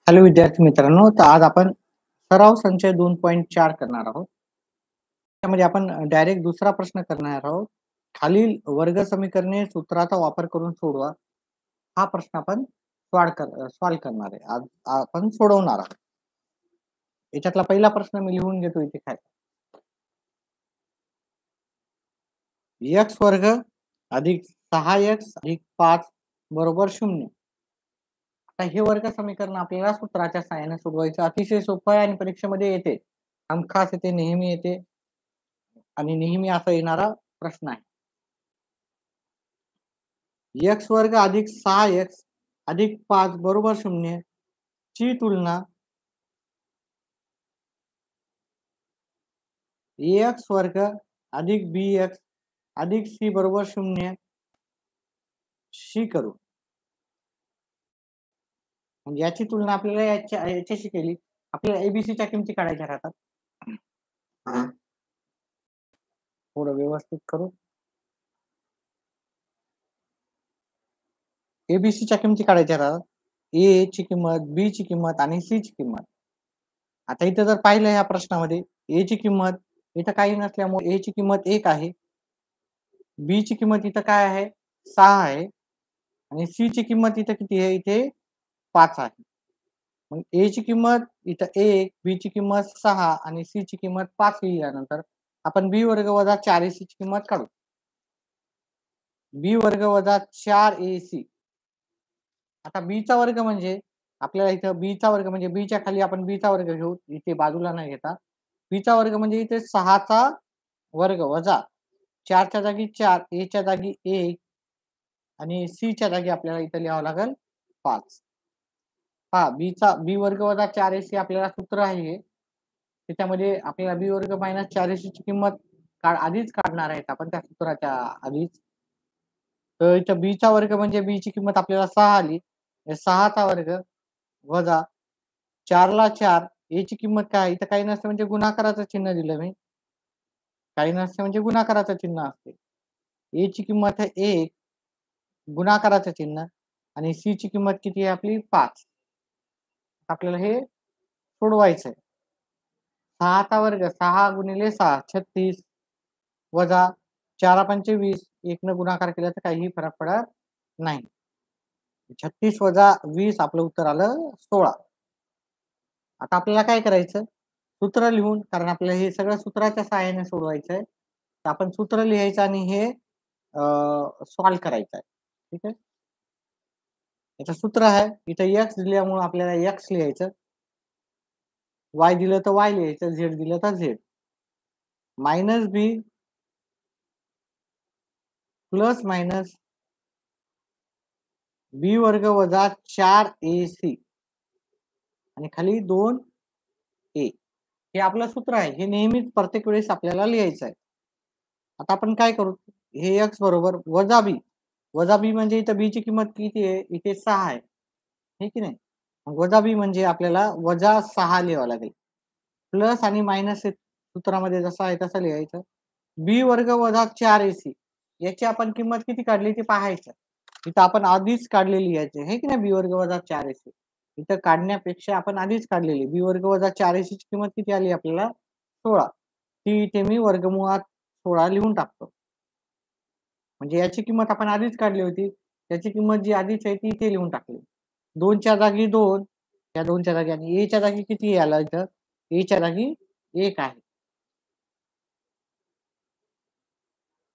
Hello विद्यार्थी मित्रांनो, तर आज आपण सराव संचय 2.4 करणार आहोत. त्यामध्ये आपण डायरेक्ट दुसरा प्रश्न करणार आहोत. खालील वर्ग समीकरणे सूत्राचा वापर करून सोडवा. हा प्रश्न आपण सॉल्व करणार आहे. आज आपण सोडवणार आहोत. याच्यातला पहिला प्रश्न मी लिहून घेतो इथे काय. x वर्ग अधिक 6x अधिक 5 बरोबर 0. आता हे वर्ग समीकरण आपल्याला सूत्राच्या सहाय्याने सोडवायचं. अतिशय सोपं आहे आणि परीक्षेमध्ये येते. हमखास येते, नेहमी येते आणि नेहमी असा येणारा प्रश्न आहे. x वर्ग अधिक 6x अधिक 5 बरोबर 0 ची तुलना ax वर्ग अधिक bx अधिक c बरोबर 0 शी करू. म्हणजे याची तुलना आपल्याला याच्याशी केली. आपल्याला एबीसीच्या किमती काढायच्या राहतात. थोडं व्यवस्थित करू. एबीसीच्या किमती काढायच्या राहतात. ए ची किंमत, बी ची किंमत आणि सी ची किंमत. आता इथं जर पाहिलं या प्रश्नामध्ये ए ची किंमत इथं काही नसल्यामुळे ए ची किंमत 1 आहे. बी ची किंमत इथं काय आहे 6 आहे आणि सी ची किंमत इथं किती आहे इथे 5 आहे. मग ए ची किंमत इथं 1, बी ची किंमत 6 आणि सी ची किंमत 5 लिहिल्यानंतर आपण बी वर्ग वजा 4ac ची किंमत काढू. बी वर्ग वजा 4ac. आता बी चा वर्ग म्हणजे आपल्याला इथं बी चा वर्ग म्हणजे बी च्या खाली आपण बी चा वर्ग घेऊ. इथे बाजूला नाही घेता. बी चा वर्ग म्हणजे इथे 6 चा वर्ग वजा 4 च्या जागी 4, ए च्या जागी 1 आणि सी च्या जागी आपल्याला इथं लिहावं लागेल 5. हा बी वर्ग वजा 4ac आपल्याला सूत्र आहे हे. त्याच्यामध्ये आपल्याला बी वर्ग मायनस 4ac ची किंमत आधीच काढणार आहेत आपण त्या सूत्राच्या आधीच. तर इथं बी चा वर्ग म्हणजे बी ची किंमत आपल्याला 6 आली. 6 चा वर्ग वजा 4 ला 4, ए ची किंमत काय इथं काही नसतं म्हणजे गुणाकाराचं चिन्ह दिलं मी. काही नसते म्हणजे गुणाकाराचं चिन्ह असते. ए ची किंमत आहे 1 गुणाकाराचं चिन्ह आणि सी ची किंमत किती आहे आपली 5. आपल्याला हे सोडवायचं आहे. 6 चा वर्ग 6 गुणिले 6 36 वजा 4 पंचे 20 1 न गुणाकार केला तर काहीही फरक पडत नाही. 36 वजा 20 आपलं उत्तर आलं 16. आता आपल्याला काय करायचं सूत्र लिहून, कारण आपल्याला हे सगळं सूत्राच्या सहाय्याने सोडवायचं आहे. तर आपण सूत्र लिहायचं आणि हे सॉल्व करायचं आहे. ठीक आहे. याचं सूत्र आहे इथं x दिल्यामुळे आपल्याला x लिहायचं, y दिलं तर y लिहायचं, z दिलं तर z. मायनस बी प्लस मायनस बी वर्ग वजा 4ac आणि खाली 2a. हे आपलं सूत्र आहे. हे नेहमीच प्रत्येक वेळेस आपल्याला लिहायचं आहे. आता आपण काय करू, हे x बरोबर वजा b. वजा बी म्हणजे इथं बी ची किंमत किती आहे इथे 6 आहे. हे की नाही. वजा बी म्हणजे आपल्याला वजा 6 लिहावं लागेल. प्लस आणि मायनस सूत्रामध्ये जसं आहे तसं लिहायचं. बी वर्ग वजा 4ac याची आपण किंमत किती काढली ते पाहायचं. इथं आपण आधीच काढलेली याची हे की नाही बी वर्ग वजा 4ac. इथं काढण्यापेक्षा आपण आधीच काढलेली बी वर्ग वजा 4ac ची किंमत किती आली आपल्याला 16. ती इथे मी वर्गमुळात 16 लिहून टाकतो. म्हणजे याची किंमत आपण आधीच काढली होती. त्याची किंमत जी आधीच आहे ती इथे लिहून टाकली. 2 च्या जागी 2, या 2 च्या जागी आणि ए च्या जागी किती आला इथं ए च्या जागी 1 आहे.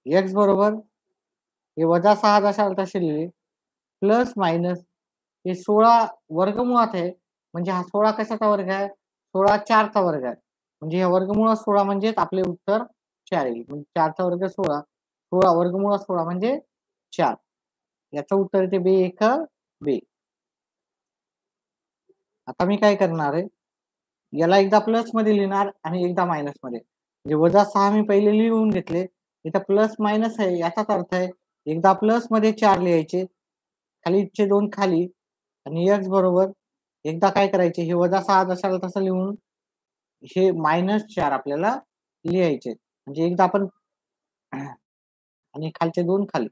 x बरोबर हे वजा 6 जशाला तसे लिहिले प्लस मायनस हे 16 वर्गमुळात आहे म्हणजे हा 16 कशाचा वर्ग आहे 16 4 चा वर्ग आहे. म्हणजे हे वर्गमुळात 16 म्हणजेच आपले उत्तर 4 येईल. म्हणजे 4 चा वर्ग 16, 16 वर्गमुळात 16 म्हणजे 4. याचं उत्तर येते बे 1 बे. आता मी काय करणार आहे याला एकदा प्लस मध्ये लिहिणार आणि एकदा मायनस मध्ये. म्हणजे वजा 6 मी पहिले लिहून घेतले. इथं प्लस मायनस आहे याचाच अर्थ आहे एकदा प्लस मध्ये 4 लिहायचे, खालीचे 2 खाली आणि x बरोबर एकदा काय करायचे हे वजा 6 जशाला तसं लिहून हे -4 आपल्याला लिहायचे. म्हणजे एकदा आपण आणि खालचे 2 खाली.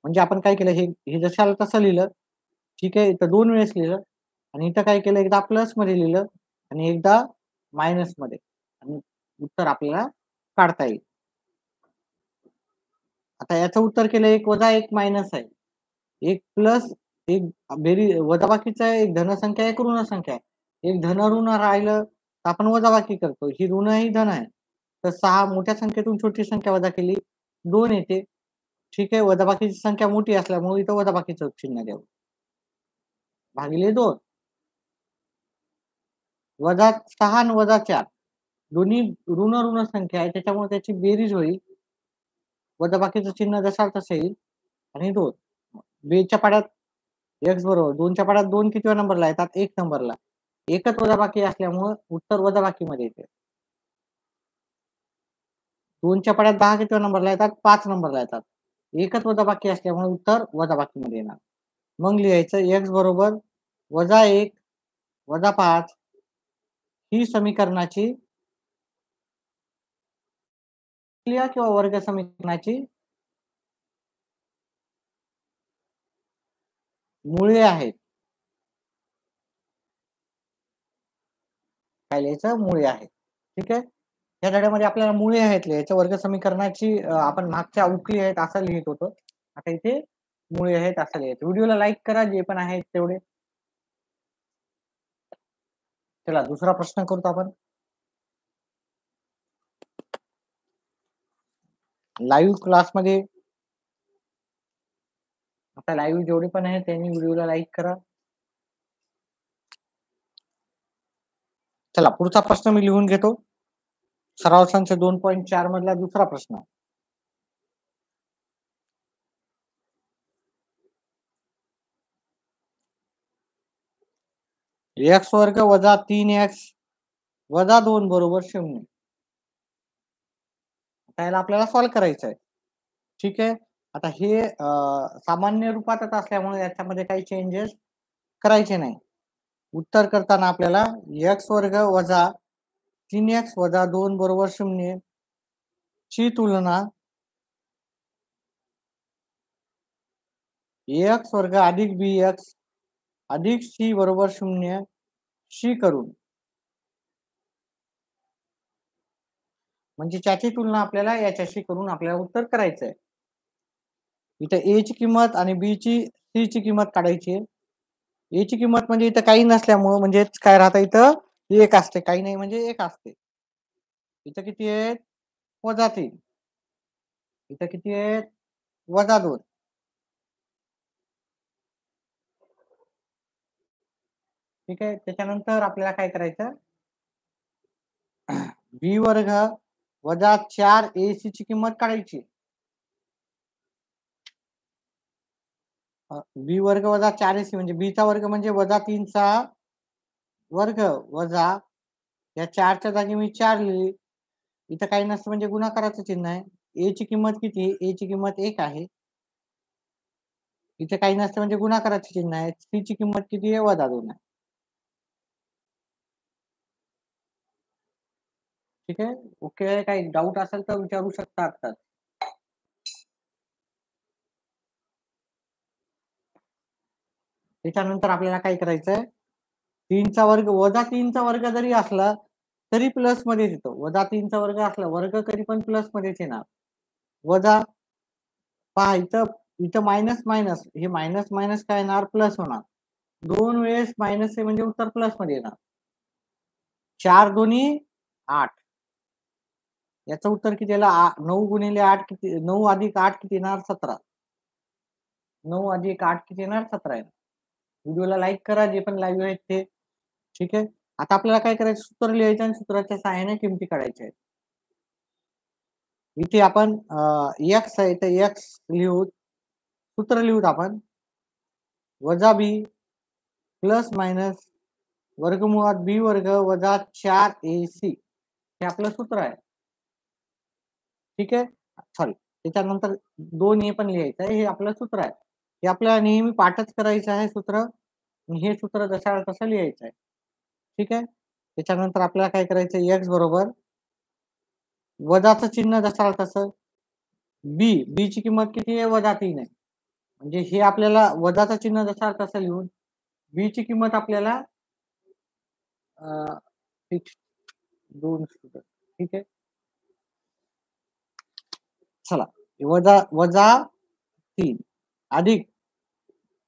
म्हणजे आपण काय केलं हे जशाला तसं लिहिलं. ठीक आहे. इथं 2 वेळेस लिहिलं आणि इथं काय केलं, एकदा प्लस मध्ये लिहिलं आणि एकदा मायनस मध्ये, आणि उत्तर आपल्याला काढता येईल. आता याचं उत्तर केलं 1 वजा 1 मायनस आहे, 1 प्लस 1 वजाबाकीचा आहे, एक धनसंख्या आहे, एक ऋण संख्या आहे. एक धन ऋण राहिलं तर आपण वजाबाकी करतो, ही ऋण ही धन आहे. तर 6 मोठ्या संख्येतून छोटी संख्या वजा केली 2 येते. ठीक आहे, वजाबाकीची संख्या मोठी असल्यामुळे इथं वजाबाकीचं चिन्ह द्यावं. भागिले 2 वजा 6 आणि वजा 4 दोन्ही ऋण ऋण संख्या आहे, त्याच्यामुळे त्याची बेरीज होईल. वजाबाकीचं चिन्ह जसा तसं येईल आणि 2 बेच्या पाड्यात x बरोबर 2च्या पाड्यात 2 कितव्या नंबरला येतात? 1 नंबरला. एकच वजाबाकी असल्यामुळे उत्तर वजाबाकीमध्ये येते. 2च्या पाड्यात 10 कितव्या नंबरला येतात? 5 नंबरला येतात. एकच वजाबाकी असल्यामुळे उत्तर वजाबाकीमध्ये येणार. मग लिहायचं x बरोबर वजा 1 वजा 5 ही समीकरणाची किंवा वर्ग समीकरणाची मुळे आहेत. काय लिहायचं? मुळे आहेत. ठीक आहे. या धड्यामध्ये आपल्याला मुळे आहेत लिहायचं. वर्ग समीकरणाची आपण मागच्या उकली आहेत असं लिहित होतो. आता इथे मुळे आहेत असं लिहायचं. व्हिडिओला लाईक करा जे पण आहेत तेवढे. चला दुसरा प्रश्न करतो आपण. लाईव्ह क्लासमध्ये आता लाईव्ह जेवढे पण आहेत त्यांनी व्हिडिओला लाईक करा. चला पुढचा प्रश्न मी लिहून घेतो. सराव संच 2.4 मधला दुसरा प्रश्न. x वर्ग वजा 3x वजा 2 बरोबर 0. त्याला आपल्याला सॉल्व्ह करायचं आहे. ठीक आहे. आता हे सामान्य रूपातच असल्यामुळे याच्यामध्ये काही चेंजेस करायचे नाही. उत्तर करताना आपल्याला x वर्ग वजा 3x वजा 2 बरोबर 0 ची तुलना ax वर्ग अधिक bx अधिक c बरोबर 0 शी करून, म्हणजे त्याची तुलना आपल्याला याच्याशी करून आपल्याला उत्तर करायचं आहे. इथे a ची किंमत आणि b ची c ची किंमत काढायची आहे. a ची किंमत म्हणजे इथं काही नसल्यामुळं म्हणजे काय राहतं, इथं 1 असते, काही नाही म्हणजे 1 असते. इथं किती आहे? वजा 3. इथं किती आहे? वजा 2. ठीक आहे. त्याच्यानंतर आपल्याला काय करायचं? b वर्ग वजा 4 ac ची किंमत काढायची. b वर्ग वजा 4 ac म्हणजे b चा वर्ग म्हणजे वजा 3 चा वर्ग वजा या 4 च्या जागी मी 4 लिहिली. इथं काही नसतं म्हणजे गुणाकाराचं चिन्ह आहे. a ची किंमत किती? a ची किंमत 1 आहे. इथे काही नसतं म्हणजे गुणाकाराचे चिन्ह आहे. c ची किंमत किती आहे? वजा 2 आहे. ठीक आहे. ओके. काही डाऊट असेल तर विचारू शकता आता. त्याच्यानंतर आपल्याला काय करायचंय? 3 चा वर्ग वजा 3 चा वर्ग जरी असला तरी प्लस मध्ये येतो. वजा 3 चा वर्ग असला वर्ग कधी पण प्लस मध्येच येणार. वजा पहा इथं इथं मायनस मायनस हे मायनस मायनस काय येणार? प्लस होणार. 2 वेळेस मायनस आहे म्हणजे उत्तर प्लस मध्ये येणार. 4 दोन्ही 8. याचं उत्तर किती आलं? 9 गुणिले 8 किती? 9 अधिक 8 किती येणार? 17. 9 अधिक 8 किती येणार? 17 येणार. व्हिडिओला लाईक करा जे पण लाईव्ह आहेत ते. ठीक आहे. आता आपल्याला काय करायचं? सूत्र लिहायचं आणि सूत्राच्या सहाय्याने किमती काढायच्या आहेत. इथे आपण x आहे तर x लिहू, सूत्र लिहूत आपण वजा b प्लस मायनस वर्गमुळात b वर्ग वजा 4ac हे आपलं सूत्र आहे. ठीक आहे. सॉरी, त्याच्यानंतर 2 हे पण लिहायचं आहे. हे आपलं सूत्र आहे. हे आपल्याला नेहमी पाठच करायचं आहे सूत्र. हे सूत्र जसं तसं लिहायचं आहे. ठीक आहे. त्याच्यानंतर आपल्याला काय करायचं? x बरोबर वजाचं चिन्ह जसं तसं b ची किंमत किती आहे? वजा 3 आहे. म्हणजे हे आपल्याला वजाचं चिन्ह जसं तसं लिहून बी ची किंमत आपल्याला फिक्स 2 स्टुडंट. ठीक आहे. चला, वजा वजा 3 अधिक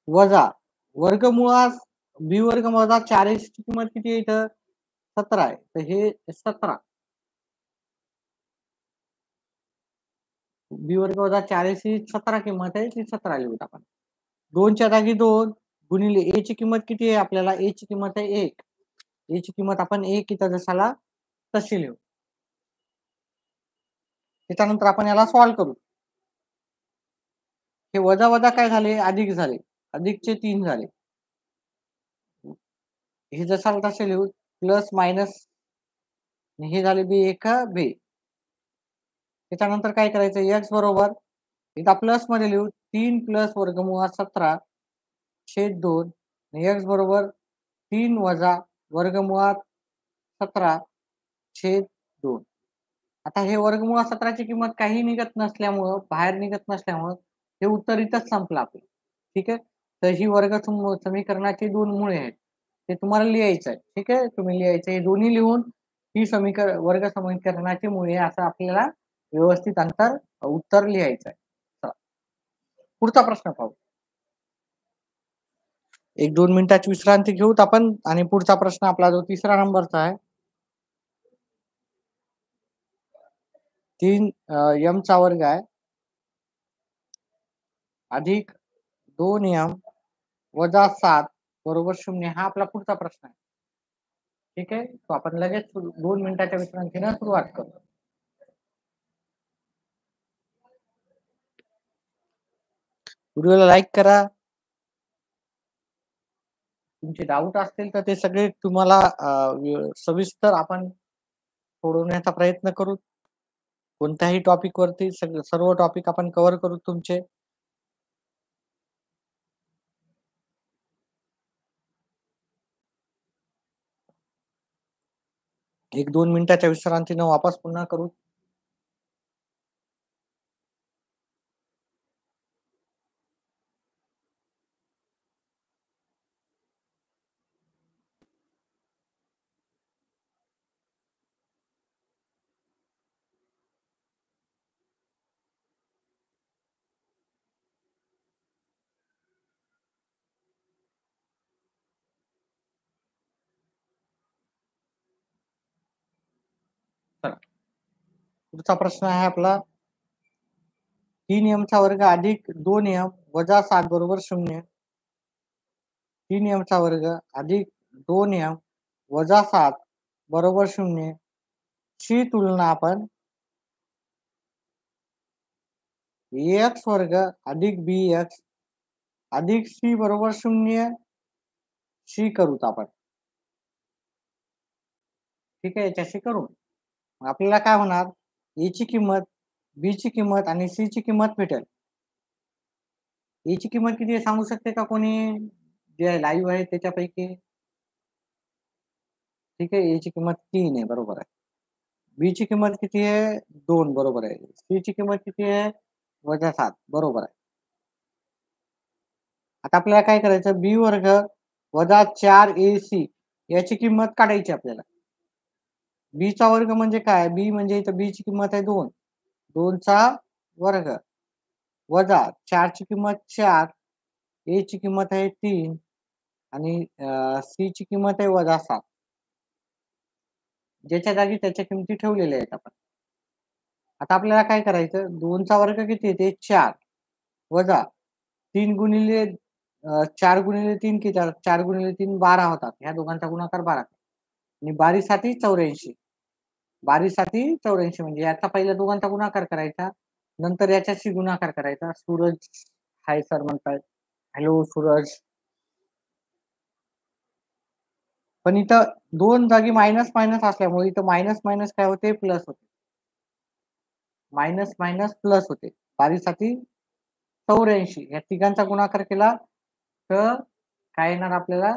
वजा वर्गमुळात बी वर्ग वजा 4 ची किंमत किती आहे इथं? 17 आहे. तर हे 17 बी वर्ग वजा 4 ही 17 किंमत आहे, ती 17 लिहूत आपण. 2 च्या जागी 2 गुणिले ए ची किंमत किती आहे आपल्याला? ए ची किंमत आहे 1. ए ची किंमत आपण 1 इथं जसाला तशी लिहू. त्याच्यानंतर आपण याला सॉल्व्ह करू. हे वजा वजा काय झाले? अधिक झाले. अधिकचे 3 झाले. हे जसाला तसे लिहू. प्लस मायनस हे झाले बी एक बी. त्याच्यानंतर काय करायचं? एक्स बरोबर इथं प्लस मध्ये लिहू 3 प्लस वर्गमुळात 17 छेद 2 एक्स बरोबर 3 वजा वर्गमुळात 17 छेद 2. आता हे वर्गमुळात 17 ची किंमत काही निघत नसल्यामुळं, बाहेर निघत नसल्यामुळं हे उत्तर इथंच संपलं आपलं. ठीक आहे. तर ही वर्ग समीकरणाची 2 मुळे आहेत. ते तुम्हाला लिहायचं आहे. ठीक आहे. तुम्ही लिहायचं हे दोन्ही लिहून ही वर्ग समीकरणाची मुळे असं आपल्याला व्यवस्थित उत्तर लिहायचं आहे. चला. पुढचा प्रश्न पाहू. 1-2 मिनिटाची विश्रांती घेऊत आपण आणि पुढचा प्रश्न आपला जो 3रा नंबरचा आहे. 3 m चा वर्ग आहे अधिक 2 m वजा 7 बरोबर 0 हा आपला पुढचा प्रश्न आहे. ठीक आहे. तो आपण लगेच 2 मिनिटाच्या विश्रांतीने सुरुवात करू. व्हिडिओला लाईक करा. तुमचे डाऊट असतील तर ते सगळे तुम्हाला सविस्तर आपण सोडवण्याचा प्रयत्न करू. कोणत्याही टॉपिक वरती सर्व टॉपिक आपण कव्हर करू तुमचे. एक 2 मिनिटाच्या विश्रांतीने वापस पुन्हा करू. पुढचा प्रश्न आहे आपला 3 m चा वर्ग अधिक 2 m वजा 7 बरोबर 0. 3 m चा वर्ग अधिक 2 m वजा 7 बरोबर 0 ची तुलना आपण x वर्ग अधिक bx अधिक c बरोबर 0 शी करूत आपण. ठीक आहे. याच्याशी करू. आपल्याला काय होणार? ए ची किंमत, बी ची किंमत आणि सी ची किंमत भेटेल. ए ची किंमत किती आहे सांगू शकते का कोणी? जे लाईव्ह आहे त्याच्यापैकी? ठीक आहे. ए ची किंमत 3 आहे. बरोबर आहे. बी ची किंमत किती आहे? 2 बरोबर आहे. सी ची किंमत किती आहे? वजा 7 बरोबर आहे. आता आपल्याला काय करायचं? बी वर्ग वजा 4ac याची किंमत काढायची आपल्याला. बी चा वर्ग म्हणजे काय? बी म्हणजे इथं बी ची किंमत आहे 2. 2 चा वर्ग वजा 4 ची किंमत 4, ए ची किंमत आहे 3 आणि सी ची किंमत आहे वजा 7. ज्याच्या जागी त्याच्या किमती ठेवलेल्या आहेत आपण. आता आपल्याला काय करायचं? 2 चा वर्ग किती येते? 4 वजा 3 गुणिले 4 गुणिले 3 किती? 4 गुणिले 3 12 होतात. ह्या दोघांचा गुणाकार 12 आणि 12साठी 84. 12साठी 84 म्हणजे याचा पहिल्या दोघांचा गुणाकार करायचा, नंतर याच्याशी गुणाकार करायचा. सूरज हाय सर म्हणतायत. हॅलो सूरज. पण इथं 2 जागी मायनस मायनस असल्यामुळे इथं मायनस मायनस काय होते? प्लस होते. मायनस मायनस प्लस होते. 12साठी 84 या तिघांचा गुणाकार केला तर काय येणार आपल्याला?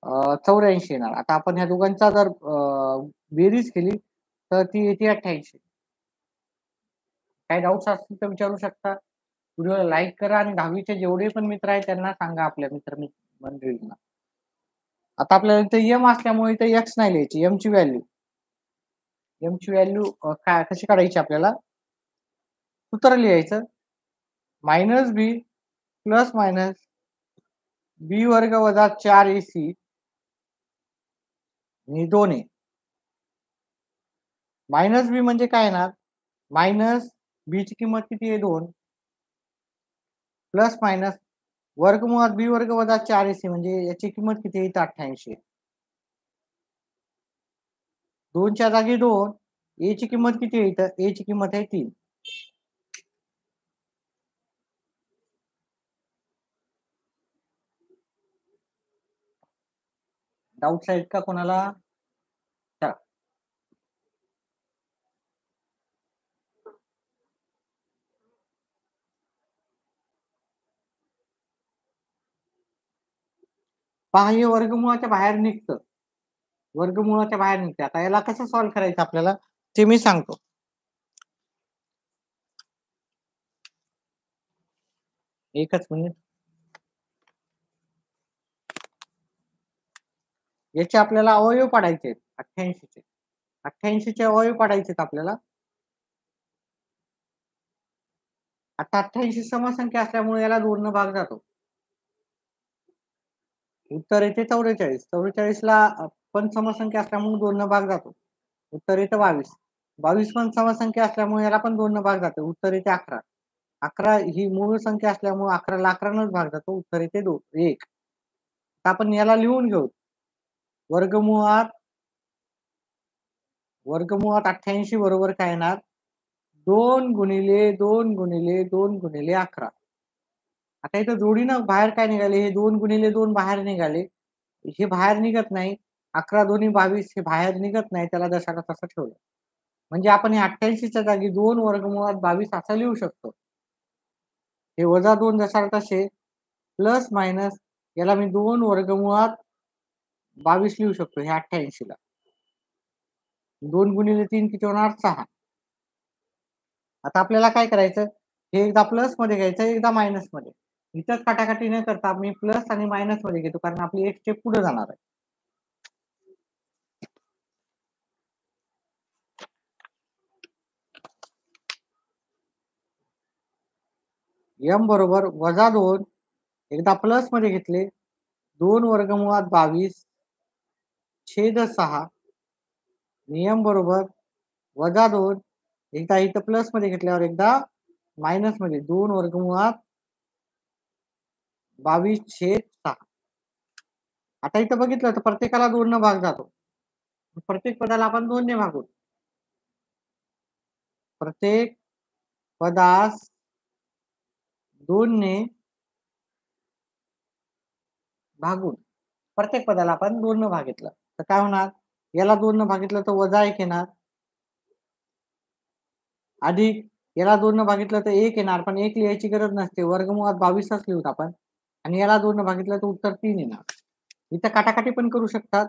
84 येणार. आता आपण ह्या दोघांचा जर बेरीज केली तर ती येते 88. काही डाऊट्स असतील तर विचारू शकता. व्हिडिओला लाईक करा आणि 10वीचे जेवढे पण मित्र आहेत त्यांना सांगा आपल्या मंडळींना. आता आपल्याला इथे एम असल्यामुळे इथे एक्स नाही लिहायची, एमची व्हॅल्यू काय कशी काढायची आपल्याला? सूत्र लिहायचं मायनस बी प्लस मायनस बी वर्ग वजा 4ac आणि 2a. मायनस बी म्हणजे काय येणार? मायनस बी ची किंमत किती आहे? 2 प्लस मायनस वर्गमुळात बी वर्ग वजा 4ac म्हणजे याची किंमत किती आहे? 88. 2 च्या जागी 2, ए ची किंमत किती आहे? तर ए ची किंमत आहे 3. डाऊट्स आहेत का कोणाला? चला. पहा हे वर्गमुळाच्या बाहेर निघतं. वर्गमुळाच्या बाहेर निघते. आता याला कसं सॉल्व्ह करायचं आपल्याला ते मी सांगतो. एकच मिनिट. याचे आपल्याला अवयव पाडायचे आहेत 88चे. 88चे अवयव पाडायचे आहेत आपल्याला. आता 88 समसंख्या असल्यामुळे याला 2 न भाग जातो. उत्तर येते 44. 44 ला पण समसंख्या असल्यामुळे 2 न भाग जातो. उत्तर येते 22. 22 पण समसंख्या असल्यामुळे याला पण 2 न भाग जातो. उत्तर येते 11. 11 ही मूळ संख्या असल्यामुळे 11ला 11 भाग जातो. उत्तर येते 1. आपण याला लिहून घेऊ. वर्गमुळात 88 बरोबर काय येणार? 2 गुणिले 2 गुणिले 2 गुणिले 11. आता इथं जोडीनं बाहेर काय निघाले? हे 2 गुणिले 2 बाहेर निघाले. हे बाहेर निघत नाही. 11 दोन्ही 22 हे बाहेर निघत नाही. त्याला जशाला तसं ठेवलं. म्हणजे आपण हे 88च्या जागी 2 वर्गमुळात 22 असं लिहू शकतो. हे वजा 2 जशाला तसे प्लस मायनस याला मी 2 वर्गमुळात 22 लिहू शकतो हे 88ला. 2 गुणिले 3 किती होणार? 6. आता आपल्याला काय करायचं? हे एकदा प्लस मध्ये घ्यायचं, एकदा मायनस मध्ये. इथं काटाकाटी न करता मी प्लस आणि मायनस मध्ये घेतो कारण आपली एक स्टेप पुढे जाणार आहे. एम बरोबर वजा 2 एकदा प्लस मध्ये घेतले 2 वर्गमुळात 22 छेद 6 नियम बरोबर वजा 2 एकदा इथं प्लस मध्ये घेतल्यावर एकदा मायनस मध्ये 2 वर्गमुळात 22 छेद 6. आता इथं बघितलं तर प्रत्येकाला 2 न भाग जातो. प्रत्येक पदाला आपण 2 ने भागू. प्रत्येक पदास 2 ने भागून प्रत्येक पदाला आपण 2 न भागितलं तर काय होणार? याला 2 न भागितलं तर वजा 1 येणार. अधिक याला 2 न भागितलं तर 1 येणार पण 1 लिहायची गरज नसते. वर्गमुळात 22च लिहूत आपण. आणि याला 2 न भागितलं तर उत्तर 3 येणार. इथं काटाकाटी पण करू शकतात.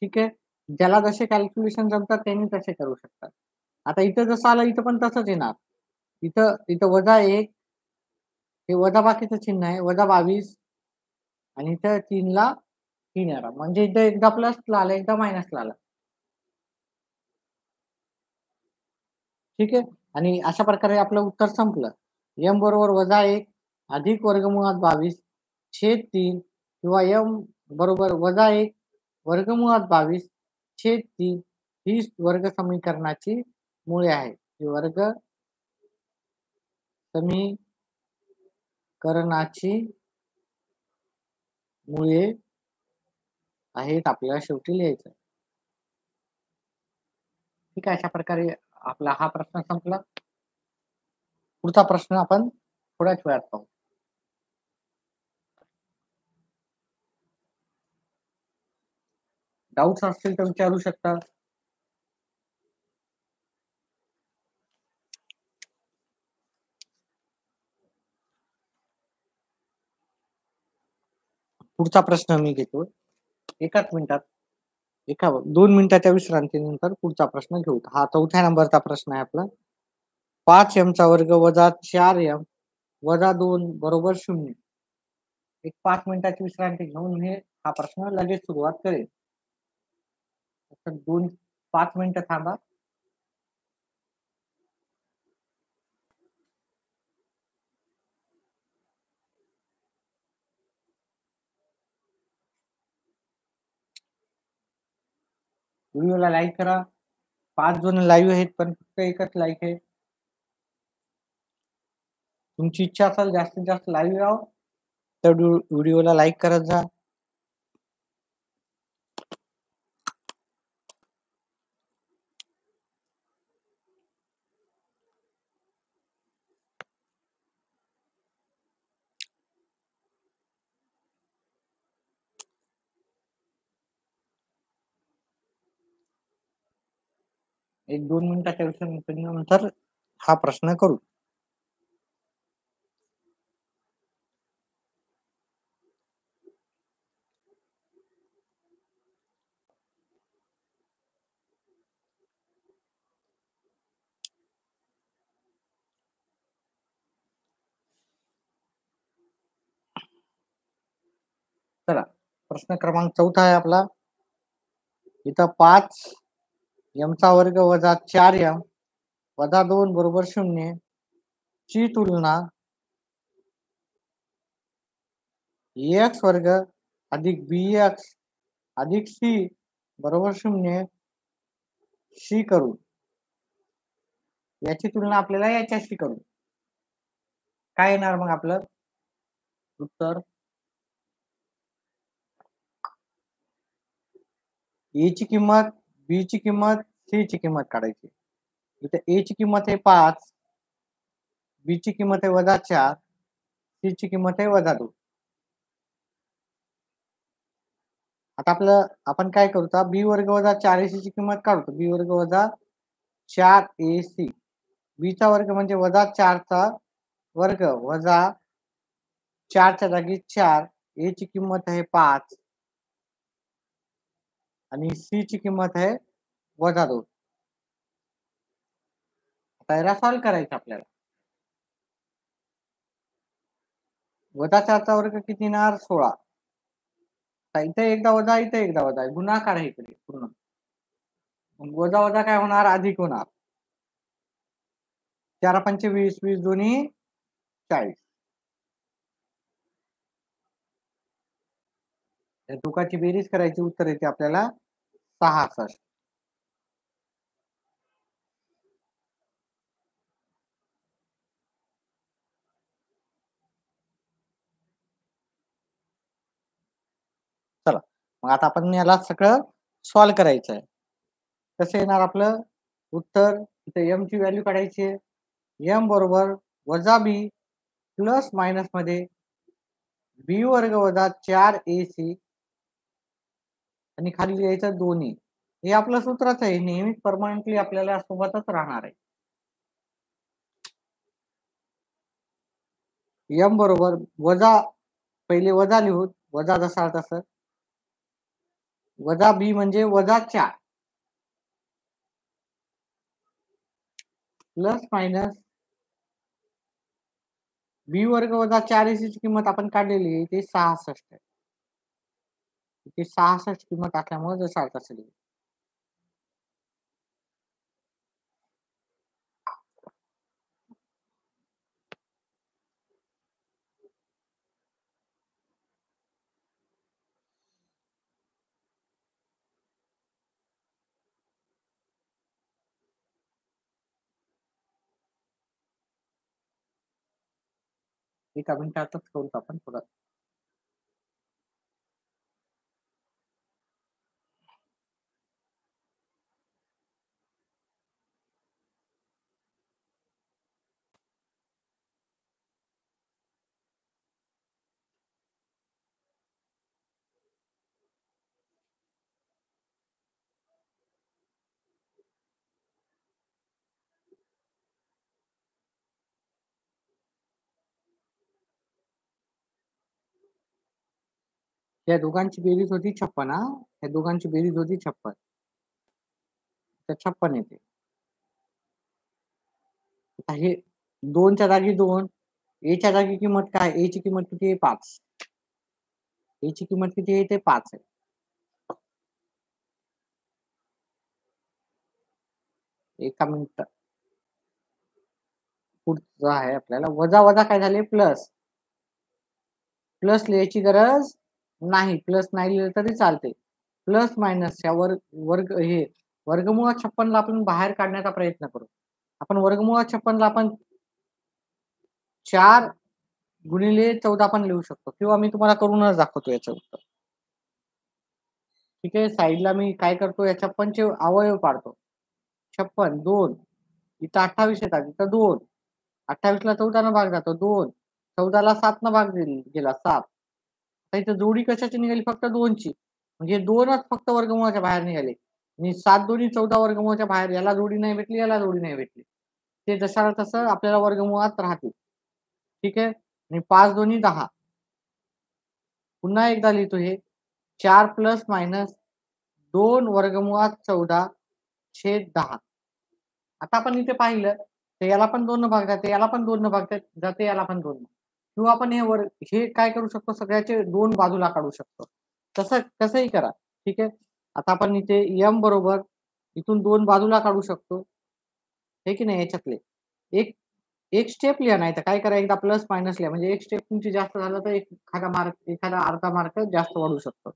ठीक आहे. ज्याला जसे कॅल्क्युलेशन जमतात त्यांनी तसे करू शकतात. आता इथं जसं आलं इथं पण तसंच येणार. इथं इथं वजा 1 हे वजा बाकीचं चिन्ह आहे वजा 22 आणि इथं 3 ला 3 येणार. म्हणजे इथं एकदा प्लस ला आलं एकदा मायनस ला आलं. ठीक आहे. आणि अशा प्रकारे आपलं उत्तर संपलं. एम बरोबर वजा 1 अधिक वर्गमुळात 22 छेद 3 किंवा एम बरोबर वजा 1 वर्गमुळात 22 छेद 3 ही वर्ग समीकरणाची मुळे आहेत. ही वर्ग समीकरणाची मुळे आहेत आपल्याला शेवटी लिहायचं. ठीक आहे. अशा प्रकारे आपला हा प्रश्न संपला. पुढचा प्रश्न आपण थोड्याच वेळात पाहू. डाऊट्स असतील तर विचारू शकता. पुढचा प्रश्न मी घेतो. एकाच मिनिटात 2 मिनिटाच्या विश्रांतीनंतर पुढचा प्रश्न घेऊ. हा 4थ्या नंबरचा प्रश्न आहे आपला. 5m चा वर्ग वजा 4m -2 बरोबर 0. एक 5 मिनिटाची विश्रांती घेऊन हा प्रश्न लगेच सुरुवात करेल. फक्त 5 मिनिटं थांबा. व्हिडिओला लाईक करा. 5 जण लाईव्ह आहेत, पण फक्त एकच लाईक आहे. तुमची इच्छा असेल जास्तीत जास्त लाईव्ह राहावं, तर व्हिडिओला लाईक करत जा. एक 2 मिनिटाच्या विश्रांतीनंतर हा प्रश्न करू. चला, प्रश्न क्रमांक 4 आहे आपला. इथं 5 m चा वर्ग वजा 4m वजा 2 बरोबर 0 ची तुलना x वर्ग अधिक bx अधिक c बरोबर 0 शी करू. याची तुलना आपल्याला याच्याशी करू. काय येणार मग आपलं उत्तर? ए ची किंमत, बी ची किंमत, सी ची किंमत काढायची. इथे ए ची किंमत आहे 5, बी ची किंमत आहे -4, सी ची किंमत आहे -2. आता आपण काय करू, बी वर्ग वजा 4ac ची किंमत काढतो. बी वर्ग वजा 4ac, बी चा वर्ग म्हणजे वजा 4 चा वर्ग वजा 4 च्या जागी 4, ए ची किंमत आहे 5 आणि सी ची किंमत आहे -2. आता याला सॉल्व्ह करायचं आपल्याला. -4 चा वर्ग किती येणार? 16. इथे एकदा वजा, इथे एकदा वजा, गुणाकार आहे इकडे पूर्ण. वजा वजा काय होणार? अधिक होणार. 4 पंचे 20, 20 दोन्ही 40. या दोघांची बेरीज करायची, उत्तर येते आपल्याला 66. चला, मग आता आपण याला सगळं सॉल्व्ह करायचं आहे. कसं येणार आपलं उत्तर? इथे m ची व्हॅल्यू काढायची आहे. m बरोबर वजा b प्लस मायनस मध्ये b वर्ग वजा 4ac आणि खाली लिहायचं 2e. हे आपलं सूत्रच आहे, नेहमी परमनंटली आपल्याला सोबतच राहणार आहे. m बरोबर वजा, पहिले वजा लिहू, वजा जसा तसं, वजा b म्हणजे वजा 4 प्लस मायनस बी वर्ग वजा 4ac ची किंमत आपण काढलेली आहे, ती 66 आहे. ती 66 किंमत असल्यामुळे जसा तसं लिहू. एका मिनिटातच करू आपण पुढं. या दोघांची बेरीज होती 56. या दोघांची बेरीज होती 56. तर 56 येते. आता हे 2च्या जागी 2, एच्या जागी किंमत काय? ए ची किंमत किती आहे? 5. ए ची किंमत किती आहे? ते 5 आहे. एका मिनिट पुढचं आहे आपल्याला वजा वजा काय झाले? प्लस. प्लस लिहायची गरज नाही. प्लस नाही लिहिलं तरी चालते. प्लस मायनस या वर्ग हे वर्गमूळ 56 ला आपण बाहेर काढण्याचा प्रयत्न करू. आपण वर्गमूळ 56 ला आपण 4 गुणिले 14 पण लिहू शकतो किंवा मी तुम्हाला करूनच दाखवतो याचं उत्तर. ठीक आहे. साईडला मी काय करतो या 56 चे अवयव पाडतो. 56 2 इथं 28 येतात इथं 2 28 ला 14 न भाग जातो 2 14 ला 7 न भाग गेला 7. आता इथं जोडी कशाची निघाली? फक्त 2 ची. म्हणजे 2च फक्त वर्गमूळाच्या बाहेर निघाले. आणि 7 दोन्ही 14 वर्गमूळाच्या बाहेर याला जोडी नाही भेटली, याला जोडी नाही भेटली. ते जशाला तसं आपल्याला वर्गमूळात राहतील. ठीक आहे. आणि 5 दोन्ही 10. पुन्हा एकदा लिहितो हे 4 प्लस मायनस 2 वर्गमुळात 14 छेद 10. आता आपण इथे पाहिलं तर याला पण 2 न भाग जाते, याला पण 2 न भाग जाते, याला पण 2 किंवा आपण हे काय करू शकतो? सगळ्याचे 2 बाजूला काढू शकतो. तसं कसंही करा. ठीक आहे. आता आपण इथे m बरोबर इथून 2 बाजूला काढू शकतो. हे की नाही याच्यातले. एक एक स्टेप लिहा नाही तर काय करा एकदा प्लस मायनस लिहा. म्हणजे एक स्टेप तुमची जास्त झालं तर एखादा अर्धा मार्क जास्त वाढू शकतो.